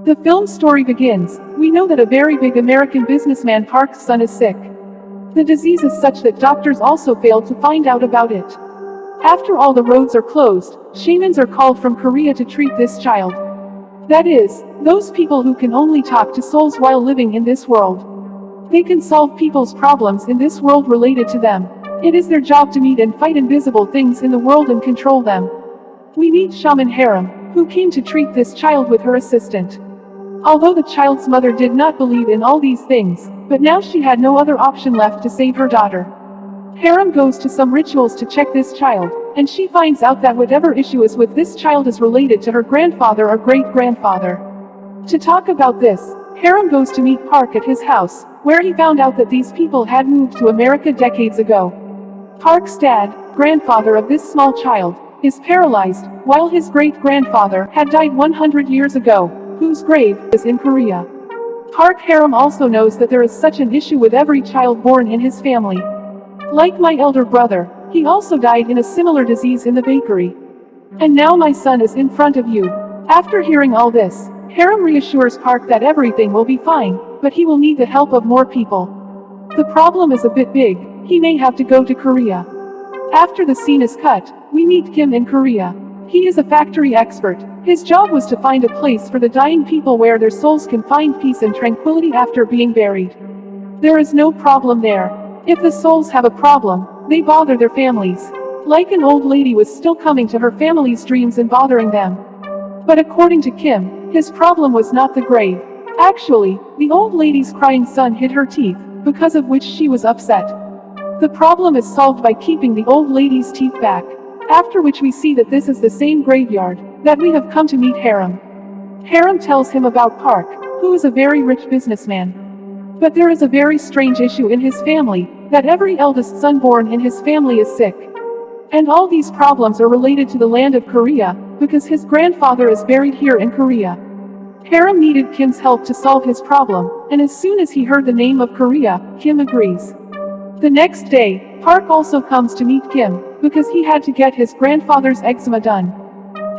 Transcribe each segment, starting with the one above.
The film story begins. We know that a very big American businessman Park's son is sick. The disease is such that doctors also failed to find out about it. After all the roads are closed, shamans are called from Korea to treat this child. That is, those people who can only talk to souls while living in this world. They can solve people's problems in this world related to them. It is their job to meet and fight invisible things in the world and control them. We meet Shaman Harem, who came to treat this child with her assistant. Although the child's mother did not believe in all these things, but now she had no other option left to save her daughter. Harem goes to some rituals to check this child, and she finds out that whatever issue is with this child is related to her grandfather or great-grandfather. To talk about this, Harem goes to meet Park at his house, where he found out that these people had moved to America decades ago. Park's dad, grandfather of this small child, is paralyzed, while his great-grandfather had died 100 years ago, whose grave is in Korea. Park Harem also knows that there is such an issue with every child born in his family. Like my elder brother, he also died in a similar disease in the bakery. And now my son is in front of you. After hearing all this, Harem reassures Park that everything will be fine, but he will need the help of more people. The problem is a bit big, he may have to go to Korea. After the scene is cut, we meet Kim in Korea. He is a factory expert. His job was to find a place for the dying people where their souls can find peace and tranquility after being buried. There is no problem there. If the souls have a problem, they bother their families. Like an old lady was still coming to her family's dreams and bothering them. But according to Kim, his problem was not the grave. Actually, the old lady's crying son hid her teeth, because of which she was upset. The problem is solved by keeping the old lady's teeth back. After which we see that this is the same graveyard that we have come to meet Harem. Harem tells him about Park, who is a very rich businessman. But there is a very strange issue in his family, that every eldest son born in his family is sick. And all these problems are related to the land of Korea, because his grandfather is buried here in Korea. Harem needed Kim's help to solve his problem, and as soon as he heard the name of Korea, Kim agrees. The next day, Park also comes to meet Kim, because he had to get his grandfather's Exhuma done.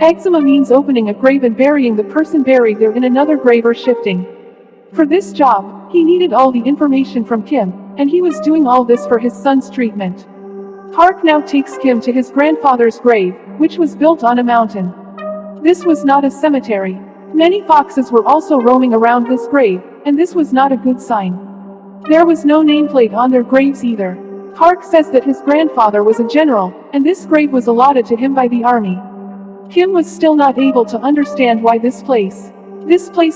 Exhuma means opening a grave and burying the person buried there in another grave or shifting. For this job, he needed all the information from Kim, and he was doing all this for his son's treatment. Park now takes Kim to his grandfather's grave, which was built on a mountain. This was not a cemetery. Many foxes were also roaming around this grave, and this was not a good sign. There was no nameplate on their graves either. Park says that his grandfather was a general, and this grave was allotted to him by the army. Kim was still not able to understand why this place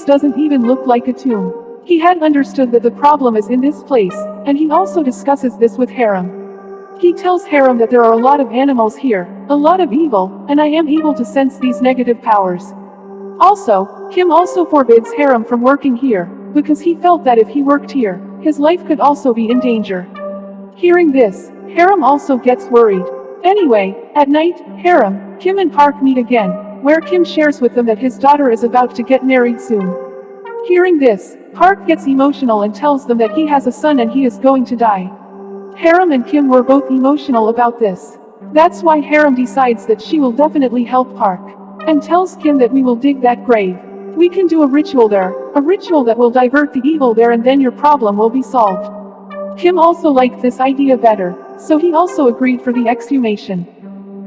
doesn't even look like a tomb. He had understood that the problem is in this place, and he also discusses this with Harem. He tells Harem that there are a lot of animals here, a lot of evil, and I am able to sense these negative powers. Also, Kim also forbids Harem from working here, because he felt that if he worked here, his life could also be in danger. Hearing this, Harem also gets worried. Anyway, at night, Harem, Kim and Park meet again, where Kim shares with them that his daughter is about to get married soon. Hearing this, Park gets emotional and tells them that he has a son and he is going to die. Harem and Kim were both emotional about this. That's why Harem decides that she will definitely help Park, and tells Kim that we will dig that grave. We can do a ritual there, a ritual that will divert the evil there, and then your problem will be solved. Kim also liked this idea better, so he also agreed for the exhumation.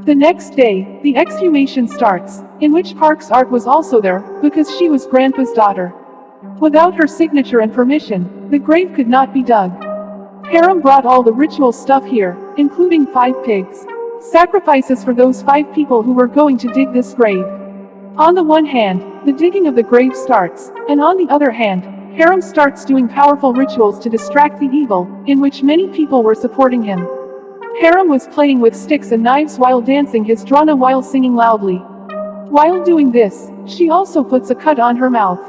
The next day, the exhumation starts, in which Park's art was also there, because she was Grandpa's daughter. Without her signature and permission, the grave could not be dug. Harem brought all the ritual stuff here, including 5 pigs. Sacrifices for those 5 people who were going to dig this grave. On the one hand, the digging of the grave starts, and on the other hand, Harem starts doing powerful rituals to distract the evil, in which many people were supporting him. Harem was playing with sticks and knives while dancing his drana while singing loudly. While doing this, she also puts a cut on her mouth.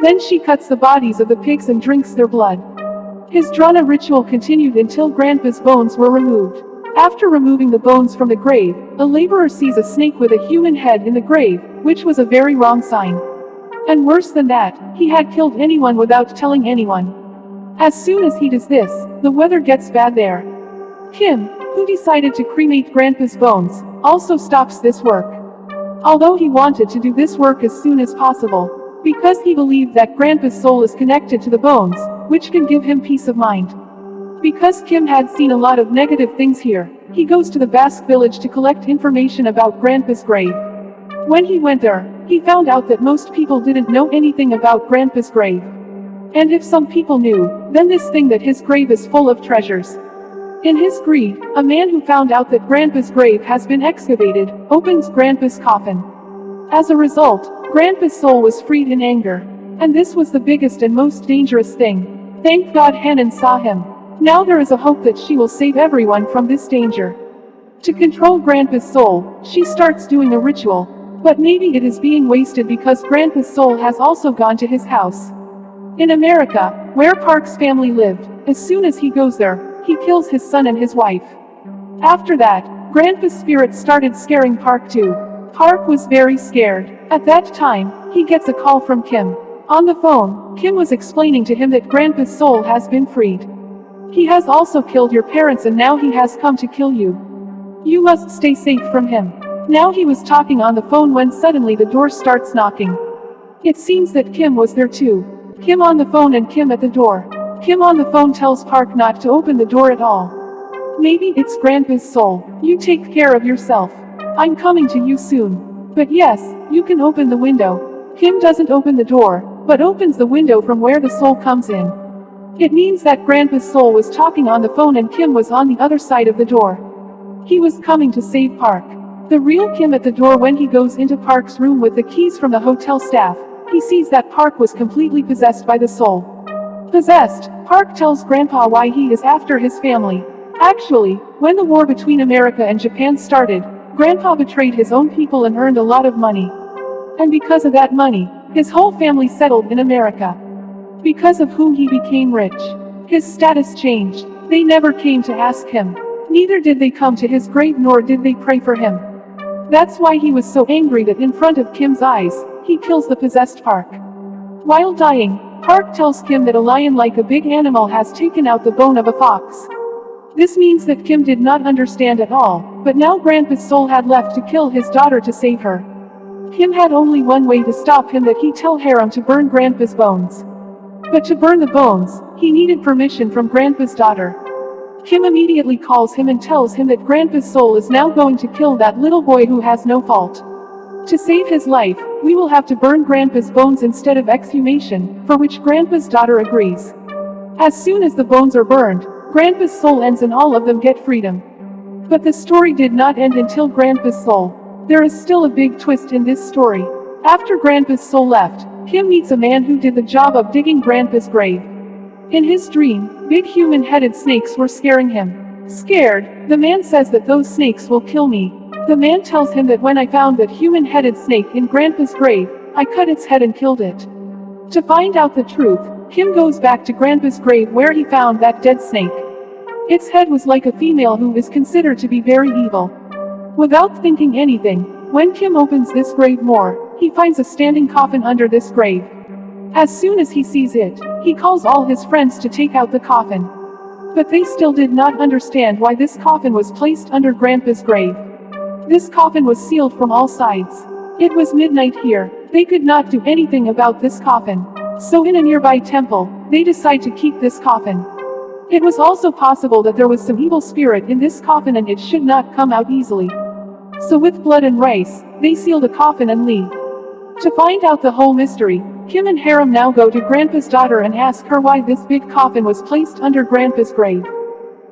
Then she cuts the bodies of the pigs and drinks their blood. His drana ritual continued until Grandpa's bones were removed. After removing the bones from the grave, a laborer sees a snake with a human head in the grave, which was a very wrong sign. And worse than that, he had killed anyone without telling anyone. As soon as he does this, the weather gets bad there. Kim, who decided to cremate Grandpa's bones, also stops this work. Although he wanted to do this work as soon as possible, because he believed that Grandpa's soul is connected to the bones, which can give him peace of mind. Because Kim had seen a lot of negative things here, he goes to the Basque village to collect information about Grandpa's grave. When he went there, he found out that most people didn't know anything about Grandpa's grave. And if some people knew, then this thing that his grave is full of treasures. In his greed, a man who found out that Grandpa's grave has been excavated, opens Grandpa's coffin. As a result, Grandpa's soul was freed in anger. And this was the biggest and most dangerous thing. Thank God Hanan saw him. Now there is a hope that she will save everyone from this danger. To control Grandpa's soul, she starts doing a ritual. But maybe it is being wasted because Grandpa's soul has also gone to his house. In America, where Park's family lived, as soon as he goes there, he kills his son and his wife. After that, Grandpa's spirit started scaring Park too. Park was very scared. At that time, he gets a call from Kim. On the phone, Kim was explaining to him that Grandpa's soul has been freed. He has also killed your parents and now he has come to kill you. You must stay safe from him. Now he was talking on the phone when suddenly the door starts knocking. It seems that Kim was there too. Kim on the phone and Kim at the door. Kim on the phone tells Park not to open the door at all. Maybe it's Grandpa's soul. You take care of yourself. I'm coming to you soon. But yes, you can open the window. Kim doesn't open the door, but opens the window from where the soul comes in. It means that Grandpa's soul was talking on the phone and Kim was on the other side of the door. He was coming to save Park. The real Kim at the door when he goes into Park's room with the keys from the hotel staff, he sees that Park was completely possessed by the soul. Possessed, Park tells Grandpa why he is after his family. Actually, when the war between America and Japan started, Grandpa betrayed his own people and earned a lot of money. And because of that money, his whole family settled in America. Because of whom he became rich. His status changed. They never came to ask him. Neither did they come to his grave nor did they pray for him. That's why he was so angry that in front of Kim's eyes, he kills the possessed Park. While dying, Park tells Kim that a lion like a big animal has taken out the bone of a fox. This means that Kim did not understand at all, but now Grandpa's soul had left to kill his daughter to save her. Kim had only one way to stop him, that he tell Haram to burn Grandpa's bones. But to burn the bones, he needed permission from Grandpa's daughter. Kim immediately calls him and tells him that Grandpa's soul is now going to kill that little boy who has no fault. To save his life, we will have to burn Grandpa's bones instead of exhumation, for which Grandpa's daughter agrees. As soon as the bones are burned, Grandpa's soul ends and all of them get freedom. But the story did not end until Grandpa's soul. There is still a big twist in this story. After Grandpa's soul left, Kim meets a man who did the job of digging Grandpa's grave. In his dream, big human-headed snakes were scaring him. Scared, the man says that those snakes will kill me. The man tells him that when I found that human-headed snake in Grandpa's grave, I cut its head and killed it. To find out the truth, Kim goes back to Grandpa's grave where he found that dead snake. Its head was like a female who is considered to be very evil. Without thinking anything, when Kim opens this grave more, he finds a standing coffin under this grave. As soon as he sees it, he calls all his friends to take out the coffin. But they still did not understand why this coffin was placed under Grandpa's grave. This coffin was sealed from all sides. It was midnight here. They could not do anything about this coffin. So in a nearby temple, they decide to keep this coffin. It was also possible that there was some evil spirit in this coffin and it should not come out easily. So with blood and rice, they seal the coffin and leave. To find out the whole mystery, Kim and Haram now go to Grandpa's daughter and ask her why this big coffin was placed under Grandpa's grave.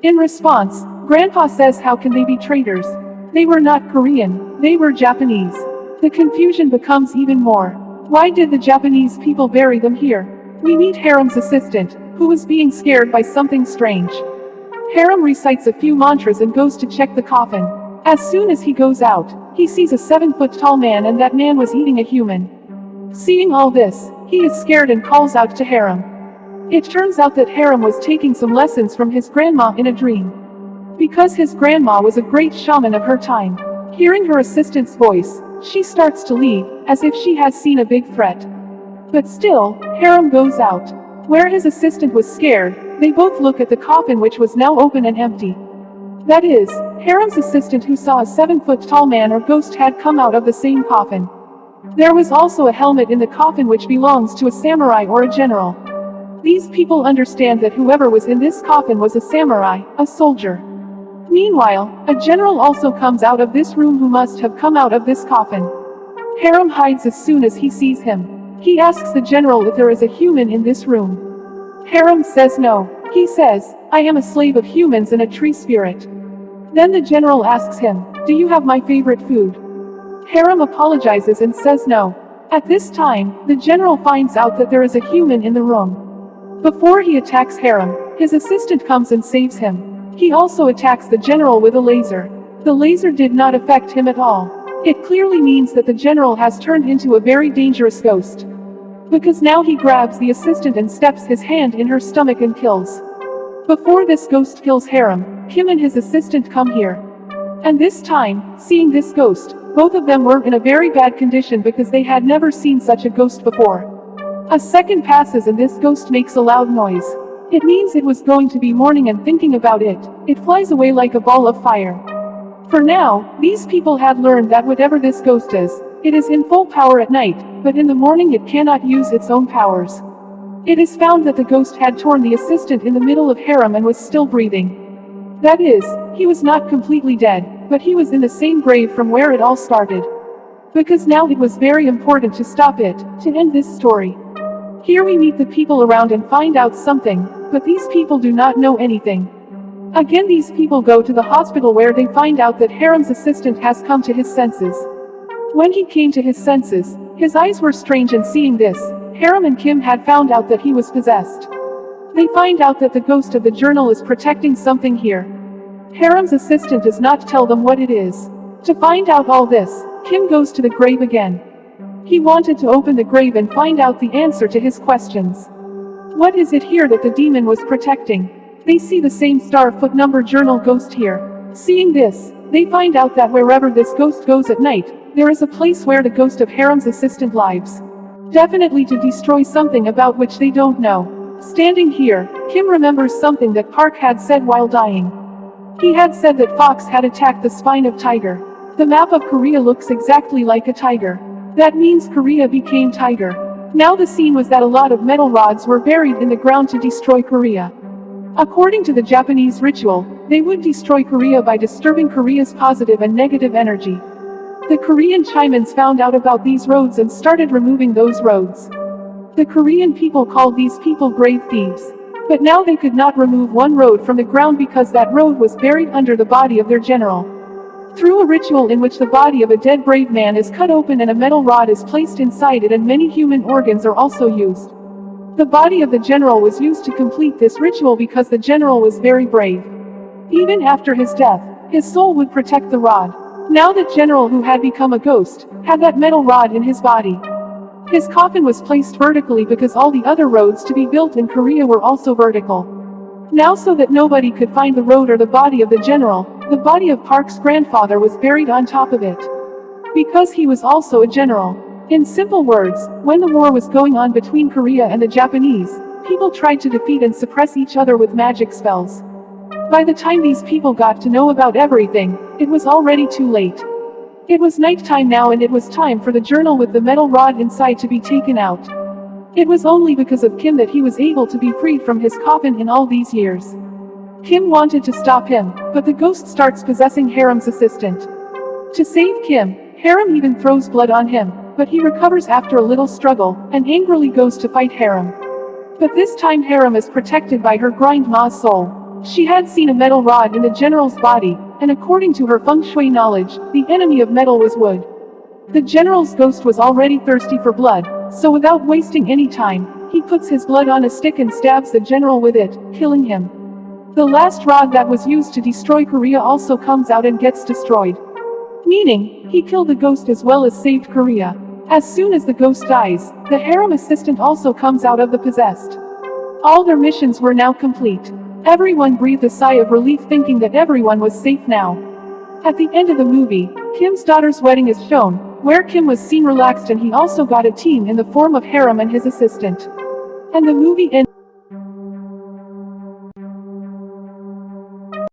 In response, Grandpa says how can they be traitors? They were not Korean, they were Japanese. The confusion becomes even more. Why did the Japanese people bury them here? We meet Haram's assistant, who was being scared by something strange. Haram recites a few mantras and goes to check the coffin. As soon as he goes out, he sees a 7-foot-tall man and that man was eating a human. Seeing all this, he is scared and calls out to Haram. It turns out that Haram was taking some lessons from his grandma in a dream. Because his grandma was a great shaman of her time. Hearing her assistant's voice, she starts to leave, as if she has seen a big threat. But still, Haram goes out. Where his assistant was scared, they both look at the coffin which was now open and empty. That is, Haram's assistant who saw a 7-foot-tall man or ghost had come out of the same coffin. There was also a helmet in the coffin which belongs to a samurai or a general. These people understand that whoever was in this coffin was a samurai, a soldier. Meanwhile, a general also comes out of this room who must have come out of this coffin. Harem hides as soon as he sees him. He asks the general if there is a human in this room. Harem says no. He says, "I am a slave of humans and a tree spirit." Then the general asks him, "Do you have my favorite food?" Harem apologizes and says no. At this time, the general finds out that there is a human in the room. Before he attacks Harem, his assistant comes and saves him. He also attacks the general with a laser. The laser did not affect him at all. It clearly means that the general has turned into a very dangerous ghost. Because now he grabs the assistant and steps his hand in her stomach and kills. Before this ghost kills Harem, Kim and his assistant come here. And this time, seeing this ghost, both of them were in a very bad condition because they had never seen such a ghost before. A second passes and this ghost makes a loud noise. It means it was going to be morning, and thinking about it, it flies away like a ball of fire. For now, these people had learned that whatever this ghost is, it is in full power at night, but in the morning it cannot use its own powers. It is found that the ghost had torn the assistant in the middle of Harem and was still breathing. That is, he was not completely dead, but he was in the same grave from where it all started. Because now it was very important to stop it, to end this story. Here we meet the people around and find out something, but these people do not know anything. Again, these people go to the hospital where they find out that Harem's assistant has come to his senses. When he came to his senses, his eyes were strange, and seeing this, Harem and Kim had found out that he was possessed. They find out that the ghost of the journal is protecting something here. Harem's assistant does not tell them what it is. To find out all this, Kim goes to the grave again. He wanted to open the grave and find out the answer to his questions. What is it here that the demon was protecting? They see the same star foot number journal ghost here. Seeing this, they find out that wherever this ghost goes at night, there is a place where the ghost of Harem's assistant lives. Definitely to destroy something about which they don't know. Standing here, Kim remembers something that Park had said while dying. He had said that fox had attacked the spine of tiger. The map of Korea looks exactly like a tiger. That means Korea became tiger. Now the scene was that a lot of metal rods were buried in the ground to destroy Korea. According to the Japanese ritual, they would destroy Korea by disturbing Korea's positive and negative energy. The Korean Chimans found out about these roads and started removing those roads. The Korean people called these people grave thieves. But now they could not remove one road from the ground because that road was buried under the body of their general. Through a ritual in which the body of a dead brave man is cut open and a metal rod is placed inside it, and many human organs are also used. The body of the general was used to complete this ritual because the general was very brave. Even after his death, his soul would protect the rod. Now that general, who had become a ghost, had that metal rod in his body. His coffin was placed vertically because all the other roads to be built in Korea were also vertical. Now, so that nobody could find the road or the body of the general, the body of Park's grandfather was buried on top of it. Because he was also a general. In simple words, when the war was going on between Korea and the Japanese, people tried to defeat and suppress each other with magic spells. By the time these people got to know about everything, it was already too late. It was nighttime now, and it was time for the journal with the metal rod inside to be taken out. It was only because of Kim that he was able to be freed from his coffin in all these years. Kim wanted to stop him, but the ghost starts possessing Harem's assistant. To save Kim, Harem even throws blood on him, but he recovers after a little struggle, and angrily goes to fight Harem. But this time Harem is protected by her grandma's soul. She had seen a metal rod in the general's body, and according to her feng shui knowledge, the enemy of metal was wood. The general's ghost was already thirsty for blood, so without wasting any time, he puts his blood on a stick and stabs the general with it, killing him. The last rod that was used to destroy Korea also comes out and gets destroyed. Meaning, he killed the ghost as well as saved Korea. As soon as the ghost dies, the harem assistant also comes out of the possessed. All their missions were now complete. Everyone breathed a sigh of relief, thinking that everyone was safe now. At the end of the movie, Kim's daughter's wedding is shown, where Kim was seen relaxed, and he also got a team in the form of Harem and his assistant. And the movie ends.